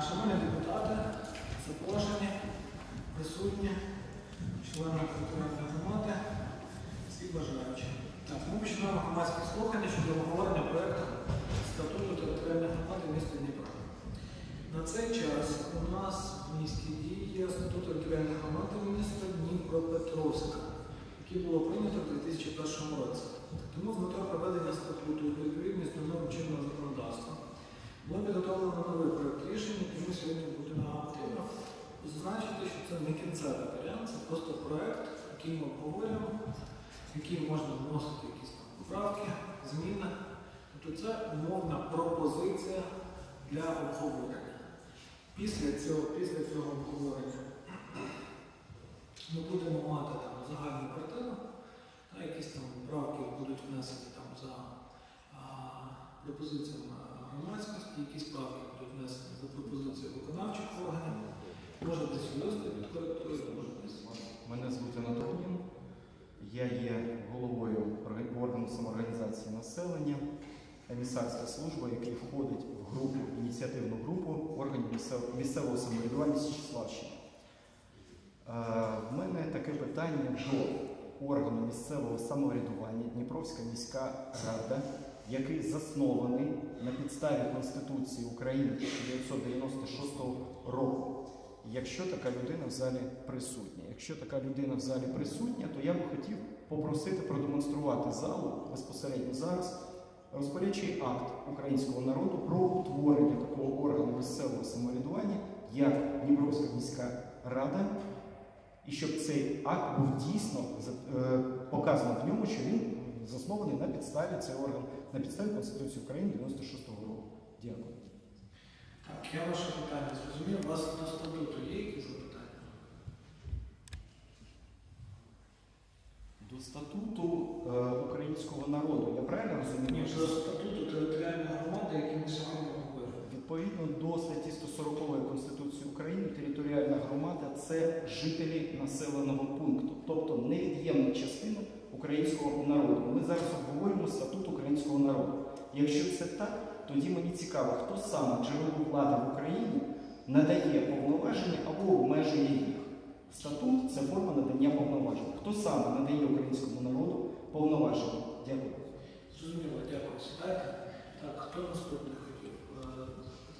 Шановні депутати, запрошені, присутні, члени територіальної громади, всі бажаючі. Так, ми починаємо громадські слухання щодо обговорення проєкту статуту територіальної громади міста Дніпра. На цей час у нас в місті діє статут територіальної громади міста Дніпропетровська, який було прийнято в 2001 році. Тому з метою проведення статуту у відповідність до норм чинного законодавства було підготовлено новий проєкт рішення, який ми сьогодні будемо зазначити, що це не кінцевий варіант, це просто проєкт, який ми обговорюємо, в який можна вносити якісь там поправки, зміни. Тобто це умовна пропозиція для обговорення. Після цього обговорення ми будемо мати там загальну картину, якісь там правки будуть внесені там за пропозиціями громадськості, якісь правки будуть внесені за пропозицією виконавчих органів. Може десь юристи підкоректують, може десь. Мене звуть Анатолій. Я є головою органу самоорганізації населення, емісарська служба, який входить в ініціативну групу органів місцевого самоврядування Січеславщини. В мене таке питання до органу місцевого самоврядування Дніпровська міська рада, який заснований на підставі Конституції України 1996 року. Якщо така людина в залі присутня. Якщо така людина в залі присутня, то я би хотів попросити продемонструвати залу безпосередньо зараз розпорядчий акт українського народу про утворення такого органу місцевого самоврядування, як Дніпровська міська рада, і щоб цей акт був дійсно показано в ньому, що він заснований на підставі цей орган, на підставі Конституції України 96 року. Дякую. Так, я ваше питання зрозумів. У вас до статуту є якісь запитання? До статуту українського народу. Я правильно розумію? Ні, до статуту територіальної громади, який ми сьогодні говоримо. Відповідно до статті 140 Конституції України, територіальна громада – це жителі населеного пункту, тобто невід'ємна частина українського народу. Ми зараз обговорюємо статут українського народу. Якщо це так, тоді мені цікаво, хто саме джерело влади в Україні надає повноваження або обмежує їх. Статут – це форма надання повноважень. Хто саме надає українському народу повноваження? Дякую. Зрозуміло, дякую. Сідайте. Так, хто наступний хотів?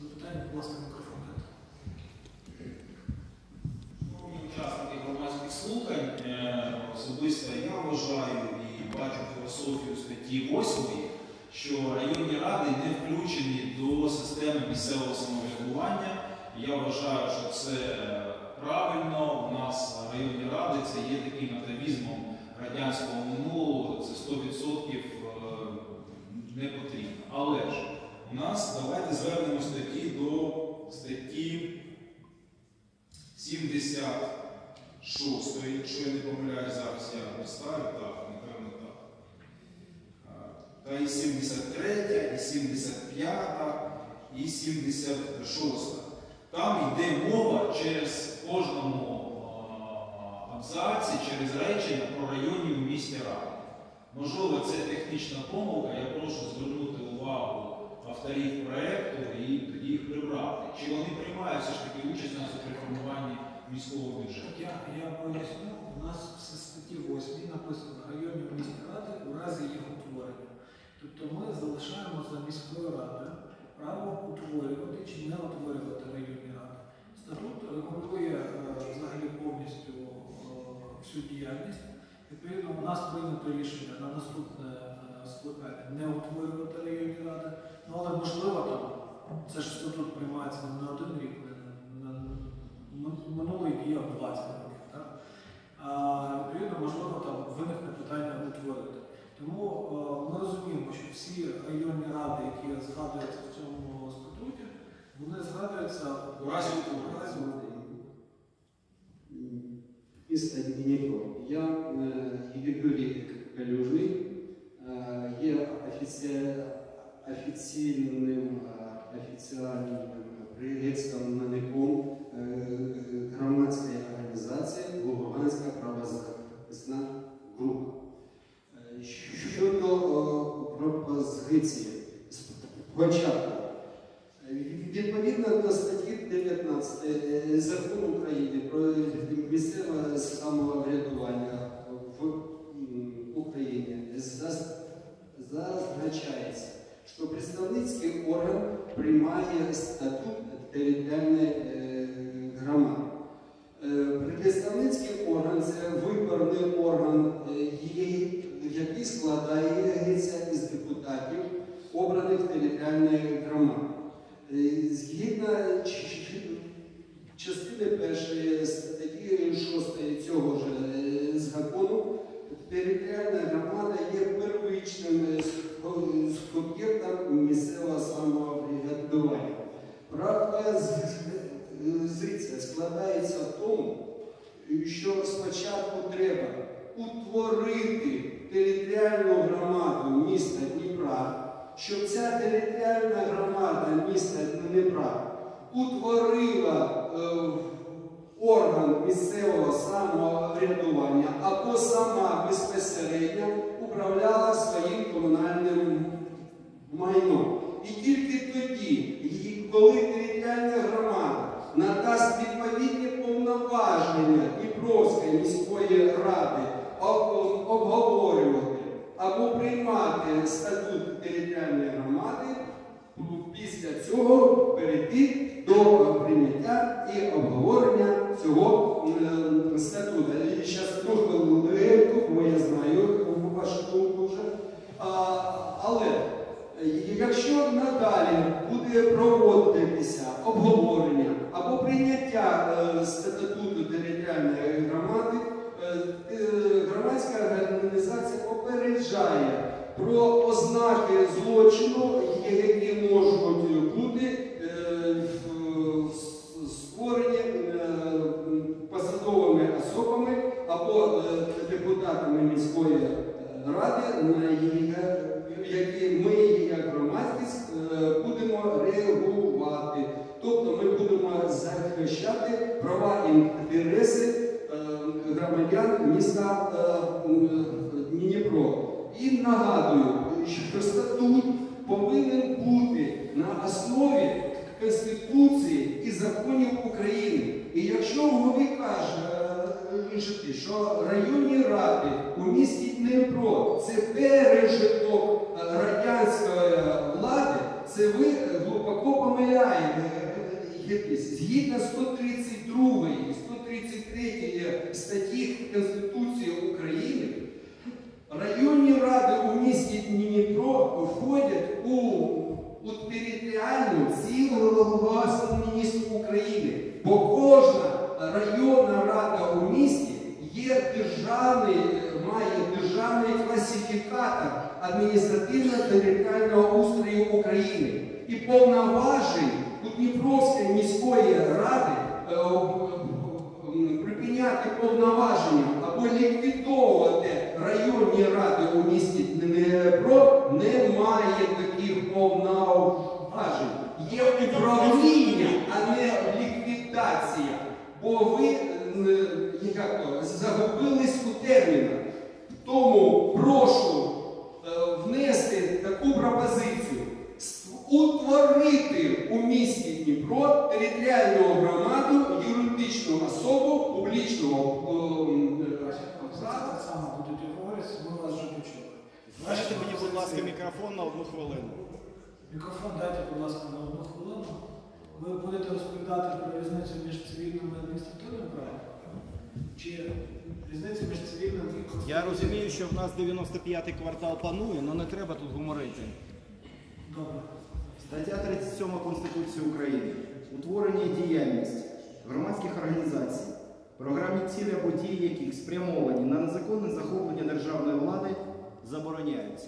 Запитання, будь ласка, мікрофон. Учасники громадських слухань, особисто я вважаю і бачу філософію статті 8, що районні ради не включені до системи місцевого самоврядування. Я вважаю, що це правильно. У нас районні ради це є таким атавізмом радянського минулого, це 100% не потрібно. Але ж у нас, давайте звернемо до статті 76, якщо я не помиляюсь, зараз я поставлю, так, напевно так. Та і 73, і 75, і 76. Там йде мова через кожному абзаці, через речення про районі в місті ради. Можливо, це технічна помилка, я прошу звернути увагу авторів проєкту і тоді їх прибрати. Чи вони приймають все ж таки участь при формуванні міського бюджету? Я поясню, у нас в статті 8 написано районів міської ради у разі їх утворення. Тобто ми залишаємо за міською радою право утворювати чи не утворювати районні ради. Статут регулює взагалі повністю всю діяльність. Відповідно, у нас прийнято рішення на наступне скликання не утворювати районні ради. Ну, але можливо, там, це ж статут приймається не один рік, минулий діяв 20 років. Так? Відповідно, можливо, там виникне питання утворити. Тому ми розуміємо, що всі районні ради, які згадуються в цьому статуті, вони згадуються у разі утворення. Місто Дніпро. Я Юрій Калюжний, є офіційним представником громадської організації Луганська правозахисна група. Щодо пропозиції спочатку, відповідно до статті 19 Закон України про місцеве самоврядування в Україні зазначається, що представницький орган приймає статут територіальної громади. Представницький орган – це виборний орган, який складається із депутатів, обраних територіальної громади. Згідно частини 1 статті 6 цього ж закону, територіальна громада є первичним суб'єктом місцевого самоврядування. Пропозиція складається в тому, що спочатку треба утворити територіальну громаду міста Дніпра, щоб ця територіальна громада міста Дніпра утворила орган місцевого самоврядування або сама безпосередньо управляла своїм комунальним майном. І тільки тоді, коли територіальна громада надасть відповідні повноваження Дніпровської міської ради обговорювати або приймати статут територіальної громади, після цього перейти до прийняття і обговорення цього статуту. Зараз трохи легенько, бо я знаю вашу думку вже. Але якщо надалі буде проводитися обговорення або прийняття статуту територіальної громади, громадська організація попереджає про ознаки злочину, які можуть бути створені посадовими особами або депутатами міської ради, на які ми, як громадськість, будемо реагувати. Тобто ми будемо захищати права і інтереси громадян міста Дніпро. І нагадую, що статут повинен бути на основі Конституції і законів України. І якщо ви кажете, що районні ради у місті Дніпро – це пережиток радянської влади, це ви глибоко помиляєтесь. Згідно 132 і 133 статті Конституції України, районні ради у місті Дніпро входять у територіальну цілісність України, бо кожна районна рада у місті має державний класифікатор адміністративно-територіального устрою України. І повноважень у Дніпровської міської ради припиняти повноваження або ліквідовувати районні ради у місті Дніпро немає таких повноважень. Є управління, а не ліквідація. Бо ви загубились у термінах. Тому прошу внести таку пропозицію. Утворити у місті Дніпро територіальну громаду, юридичну особу, публічного Так само будуть говорити, ми вас вже почули. Дайте мені, будь ласка, мікрофон на 1 хвилину. Мікрофон дайте, будь ласка, на 1 хвилину. Ви будете розповідати про різницю між цивільним і адміністративним правом? Чи різницю між цивільним і конституційним? Я розумію, що в нас 95-й квартал панує, але не треба тут гуморити. Добре. Стаття 37 Конституції України. Утворення і діяльність громадських організацій, програмні цілі або дії яких спрямовані на незаконне захоплення державної влади забороняються.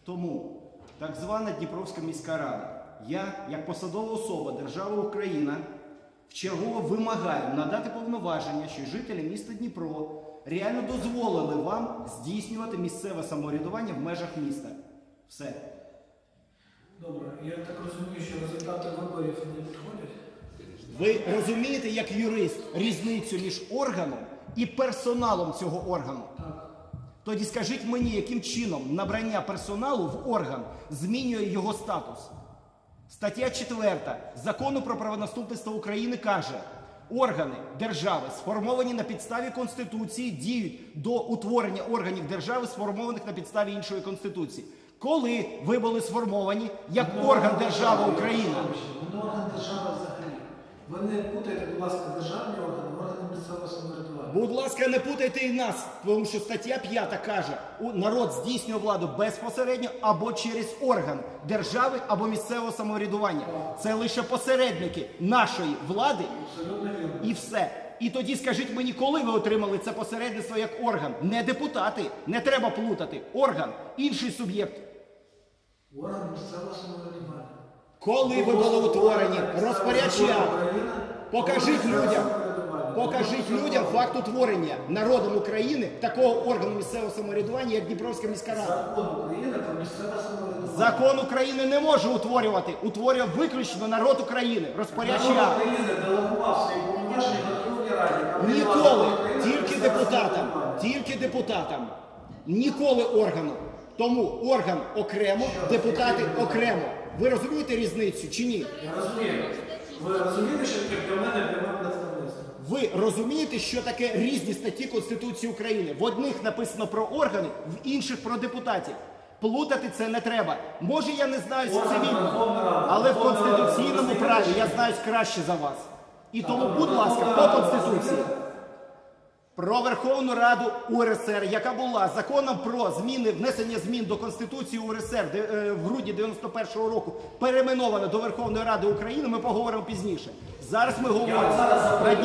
Тому так звана Дніпровська міська рада, я, як посадова особа держави Україна, вчергово вимагаю надати повноваження, що жителі міста Дніпро реально дозволили вам здійснювати місцеве самоврядування в межах міста. Все. Добре. Я так розумію, що результати виборів не підходять? Ви розумієте, як юрист, різницю між органом і персоналом цього органу? Так. Тоді скажіть мені, яким чином набрання персоналу в орган змінює його статус? Стаття 4 Закону про правонаступництво України каже, органи держави, сформовані на підставі Конституції, діють до утворення органів держави, сформованих на підставі іншої Конституції. Коли ви були сформовані як орган держави Україна? Ви не орган держави взагалі. Ви не путайте, будь ласка, державні органи, органи місцевого самоврядування. Будь ласка, не путайте і нас, тому що стаття 5 каже, народ здійснює владу безпосередньо або через орган держави або місцевого самоврядування. Це лише посередники нашої влади і все. І тоді скажіть мені, коли ви отримали це посередництво як орган? Не депутати, не треба плутати. Орган, інший суб'єкт. Орган місцевого самоврядування. Коли ви були утворені? Розпорядча. Покажіть людям факт утворення народом України такого органу місцевого самоврядування, як Дніпровська міська рада. Закон України про місцеве самоврядування. Закон України не може утворювати. Утворює виключно народ України. Розпорядча. Народ України делегував свої повноваження Верховній Раді. Ніколи. Тільки депутатам. Тільки депутатам. Ніколи органу. Тому орган окремо, депутати окремо. Ви розумієте різницю чи ні? Я розумію. Ви розумієте, що таке для мене пряме представництво? Ви розумієте, що таке різні статті Конституції України? В одних написано про органи, в інших про депутатів. Плутати це не треба. Може, я не знаю цивільного, але в конституційному праві я знаюсь краще за вас. І тому, будь ласка, по Конституції. Про Верховну Раду УРСР, яка була законом про внесення змін до Конституції УРСР в грудні 91-го року, перейменована до Верховної Ради України, ми поговоримо пізніше. Зараз ми говоримо про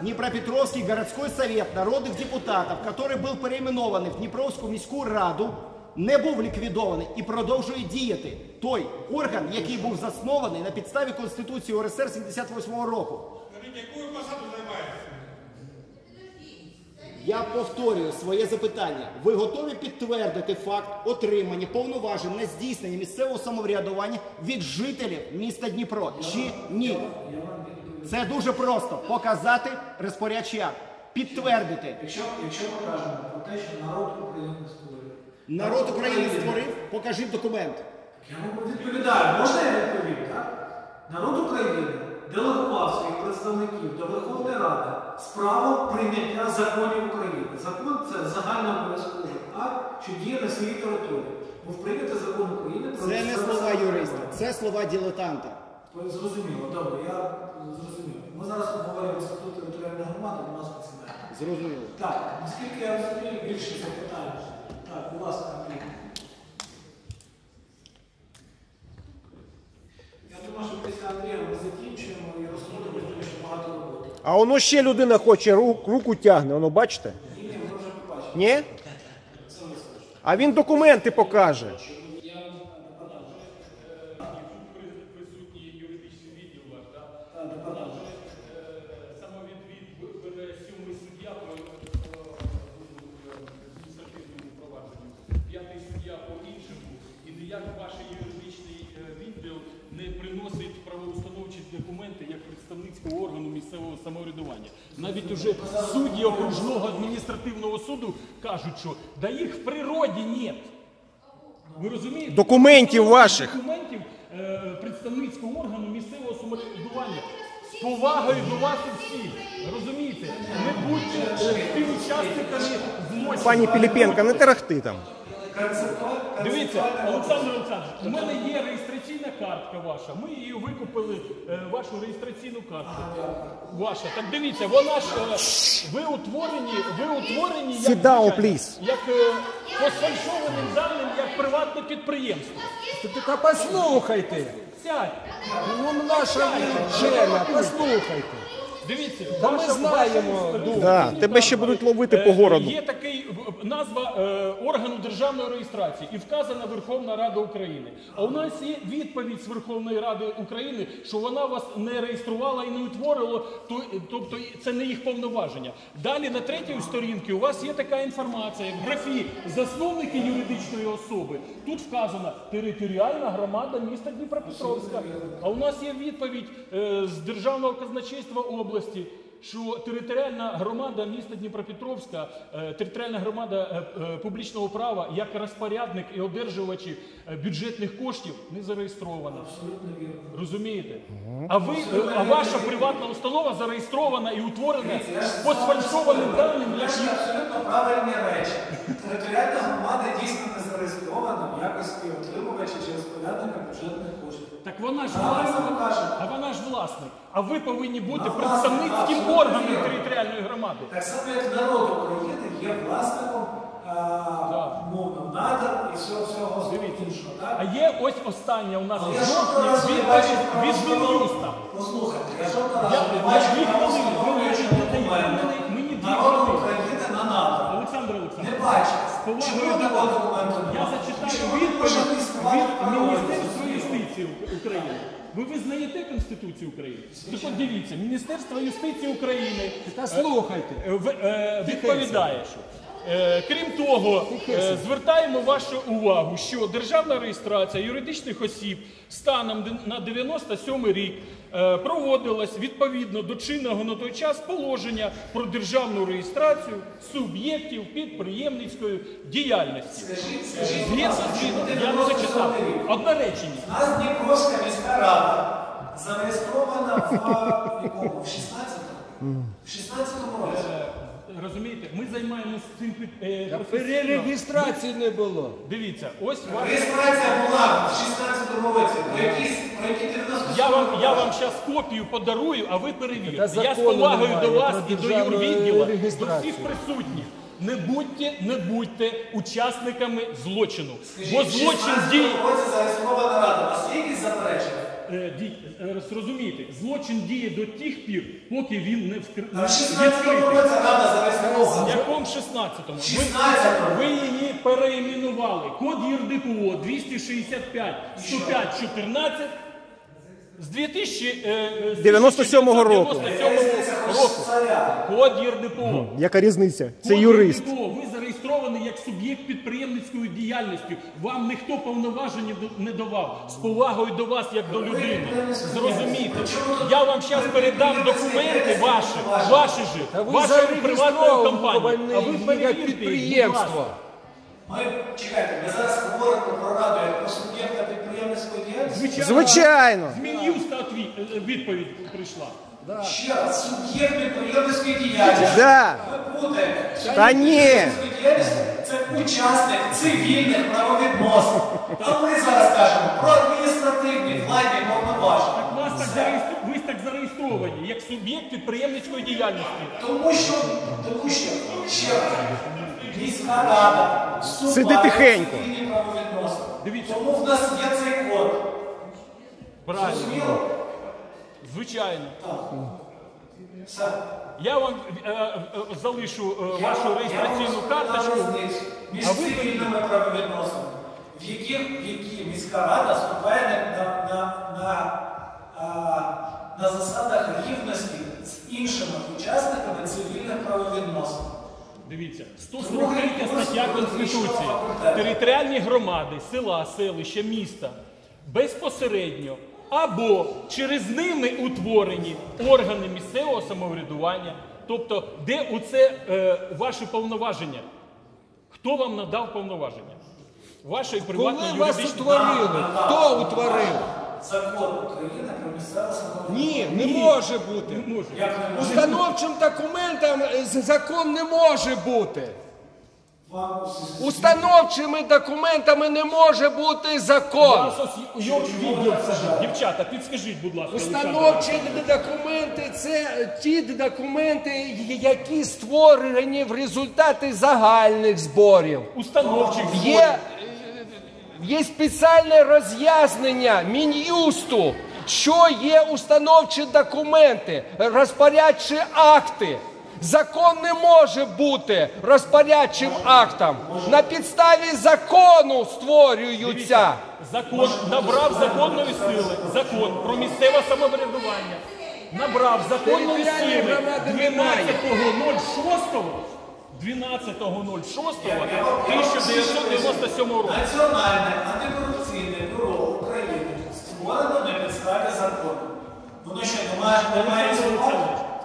Днепропетровский городской совет народных депутатов, который был перейменований в Дніпровську міську раду, не був ліквідований і продовжує діяти той орган, який був заснований на підставі Конституції УРСР 78-го року. Яку посаду займаєте? Я повторюю своє запитання. Ви готові підтвердити факт отримання повноважень на здійснення місцевого самоврядування від жителів міста Дніпро? Чи ні? Це дуже просто. Показати розпорядчий акт. Підтвердити. Якщо ми кажемо про те, що народ України створив. Народ України створив? Покажіть документ. Я вам відповідаю. Можна я відповім, так? Народ України делегував своїх представників до Верховної Ради з правом прийняття законів України. Закон – це загальнообов'язковий акт, що діє на своїй території. Був прийнятий закон України про Це не слова юриста, це слова дилетанта. Зрозуміло, добре, я зрозумів. Ми зараз обговорюємо статут територіальної громади, у нас це. Зрозуміло. Так, наскільки я розумію, більше запитань. Так, будь ласка, Андрій. Я думаю, що після Андрія ми закінчуємо і розходимося, тому що багато роботи. А воно ще людина хоче, руку тягне, воно бачите? Ні, ми вже побачили. Ні? Це вистачить. А він документи покаже. Присутній юридичний відділ ваш, так? Самовідвід бере 7-й суддя по адміністративному провадженню, 5-й суддя по іншому. І ніяк ваш юридичний відділ не приносить правоустановчі документи як представницького органу місцевого самоврядування. Навіть уже судді окружного адміністративного суду кажуть, що да їх в природі нет. Ви розумієте? Документів ваших. Документів представницького органу місцевого самоврядування. З повагою до вас усіх. Розумієте? Не будьте співучасниками злочину. Пані Піліпенко, не тарахти там. Дивіться, Олександр Олександрович, у мене є реєстраційна картка ваша. Ми її викупили, вашу реєстраційну картку. Ваша. Так дивіться, вона ж, ви утворені як, Sit down, please. як по сфальшованим даним, як приватне підприємство. Та послухайте. Сядь. Ну, наша черга, послухайте. Дивіться, Та ми знаємо. Да, тебе картка, ще будуть ловити по городу. Є такий назва органу державної реєстрації і вказана Верховна Рада України. А у нас є відповідь з Верховної Ради України, що вона вас не реєструвала і не утворила, тобто це не їх повноваження. Далі на 3-й сторінці у вас є така інформація, в графі засновники юридичної особи. Тут вказано територіальна громада міста Дніпропетровська. А у нас є відповідь з Державного казначейства області. що територіальна громада міста Дніпропетровська, територіальна громада публічного права, як розпорядник і одержувачі бюджетних коштів, не зареєстрована. Абсолютно вірно. Розумієте? А ваша приватна установа зареєстрована і утворена по сфальшованим даним, Це які... абсолютно правильні речі. Територіальна громада дійсно не зареєстрована в якості отримувача чи розпорядника бюджетних коштів. Так вона ж Правильно власник. ви кажете. А вона ж власник. А ви повинні бути Вона представницьким власник, органом абсолютно. територіальної громади. Так само, як народ України є власником мовно, надр і всього іншого. А Так? є ось остання у нас Але я жодного разу не відповідь бачив від Мін'юста. Послухайте, я жодного Я разу не бачив дві хвилини, правоустановлюючі ви документи мені дві народу хвилини. України на надр. Олександр Не Олександрович, бачив. повагою Чому до такого вас. документу Я немає? зачитаю Чому не відповідь можна існувати від правової Міністерства системи? юстиції України. Ви визнаєте Конституцію України? Так от дивіться, Міністерство юстиції України Слухайте. відповідає, що крім того, звертаємо вашу увагу, що державна реєстрація юридичних осіб станом на 97 рік проводилась відповідно до чинного на той час положення про державну реєстрацію суб'єктів підприємницької діяльності. Згідно з я не зачитав. Одне речення. У нас Дніпровська міська рада зареєстрована в якому? В 16-му? В 16-му році. Розумієте, ми займаємося цим професійно. Перереєстрації не було. Дивіться, ось ваш... Реєстрація була в 16-му році. Про які 90 Я вам зараз копію подарую, а ви перевірте. Та Я з закону повагою немає до вас про і до державну юрвідділа, до реєстрацію. всіх присутніх. Не будьте учасниками злочину. Бо Скажіть, в злочин 16-му діє... році зареєстрована рада. У вас є якісь заперечення? Зрозумійте, злочин діє до тих пір, поки він не А в 16-му відкритий. році рада В зареєстрована. якому 16-му? В 16-му. Ви її переіменували. Код ЄРДПО 265 105 14 з 97 року. 97 року. Код ЄРДПО. Яка різниця? Це Код юрист. ЄРДПО. Ви зареєстрований як суб'єкт підприємницької діяльності. Вам ніхто повноваження не давав. З повагою до вас, як до людини. Зрозумійте. Я вам зараз передам документи ваші ж, Та ви вашої приватної компанії. А ви як перевірте їх, будь підприємство. ласка. Чекайте, ми зараз говоримо про раду як про суб'єкта підприємницької діяльності. Звичайно. З Мін'юста відповідь прийшла. Ще раз, суб'єкт підприємницької діяльності. Да. Ви путаєте. Та ні. Підприємницької діяльності – це учасник цивільних правовідносин. А ми зараз кажемо про адміністративні владні повноваження. Ви так зареєстровані, як суб'єкт підприємницької діяльності. Тому що, ще раз, міська рада Сиди тихенько. цивільні правовідносини. Дивіться. Тому в нас є цей код. Правильно. Зрозуміло? Звичайно. Все. Я вам залишу вашу реєстраційну карточку. Між А ви цивільними правовідносинами, в які міська рада вступає на засадах рівності з іншими учасниками цивільних правовідносин. Дивіться, 143 стаття Конституції. Територіальні громади, села, селища, міста безпосередньо або через ними утворені органи місцевого самоврядування. Тобто, де оце ваші повноваження? Хто вам надав повноваження? Вашої приватної Коли вас юридичної... утворили? Хто утворив? Закон України про місцеве самоврядування. Ні, не може бути. Не може. Як не може? Установчим документом закон не може бути. Вам Установчими документами не може бути закон. Вас ось відділ сидить. Дівчата, підскажіть, будь ласка. Установчі документи – це ті документи, які створені в результаті загальних зборів. Установчих зборів. Є спеціальне роз'яснення Мін'юсту, що є установчі документи, розпорядчі акти. Закон не може бути розпорядчим актом. На підставі закону створюються. Закон набрав законної сили. Закон про місцеве самоврядування набрав законної Територіальної сили громади немає. 12.06.1997 року. Національне антикорупційне бюро України створено на підставі закону. Воно що, немає існувати?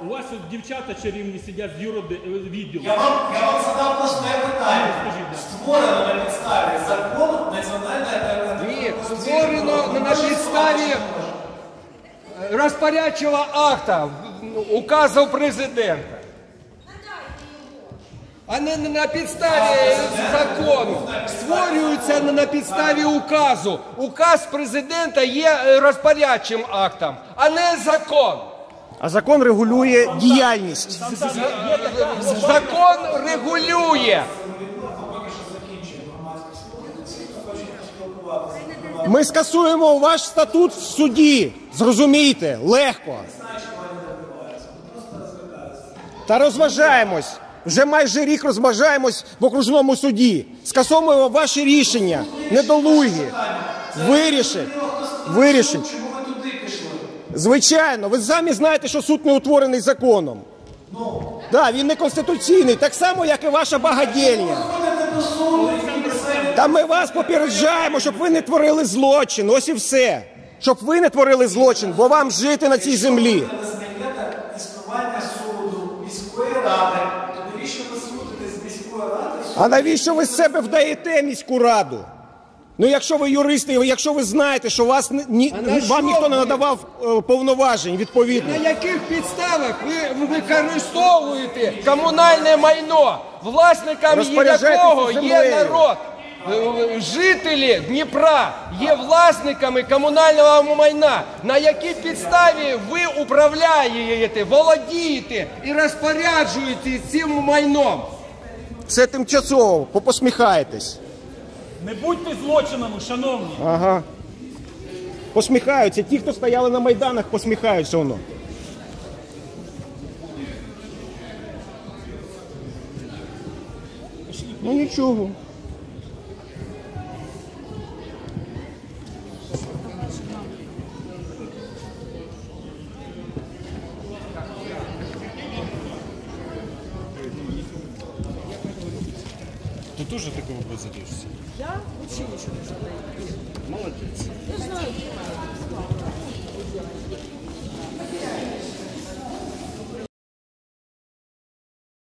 У вас от дівчата чарівні сидять з юрвідділу. Я вам задав просте питання. Скажіть, да. Створено на підставі закону національної Ні, створено на підставі розпорядчого акта, указу президента. А не на підставі закону. Створюється на підставі указу. Указ президента є розпорядчим актом, а не закон. А закон регулює діяльність. Закон регулює. Ми скасуємо ваш статут в суді. Зрозумійте, легко. Та розважаємось. Вже майже рік розважаємось в окружному суді. Скасовуємо ваші рішення. Недолугі. Вирішить. Чому ви туди пішли? Звичайно, ви самі знаєте, що суд не утворений законом. Так, він не конституційний, так само, як і ваша багадільня. Ходите до суду і самі Та ми вас попереджаємо, щоб ви не творили злочин, ось і все. Щоб ви не творили злочин, бо вам жити на цій землі. визнаєте існування суду, міської ради, то навіщо ви судите з міської ради? А навіщо ви з себе вдаєте міську раду? Ну, якщо ви юристи, якщо ви знаєте, що вас вам ніхто не надавав повноважень відповідно. На яких підставах ви використовуєте комунальне майно, власниками Розпоряджайтеся якого є землею. народ? Жителі Дніпра є власниками комунального майна. На якій підставі ви управляєте, володієте і розпоряджуєте цим майном? Це тимчасово, посміхаєтесь. Не будьте злочинами, шановні. Ага. Посміхаються. Ті, хто стояли на Майданах, посміхаються воно. Ну нічого. Ты тоже такого задержишься? Я вообще ничего не знаю. Молодец. Я знаю.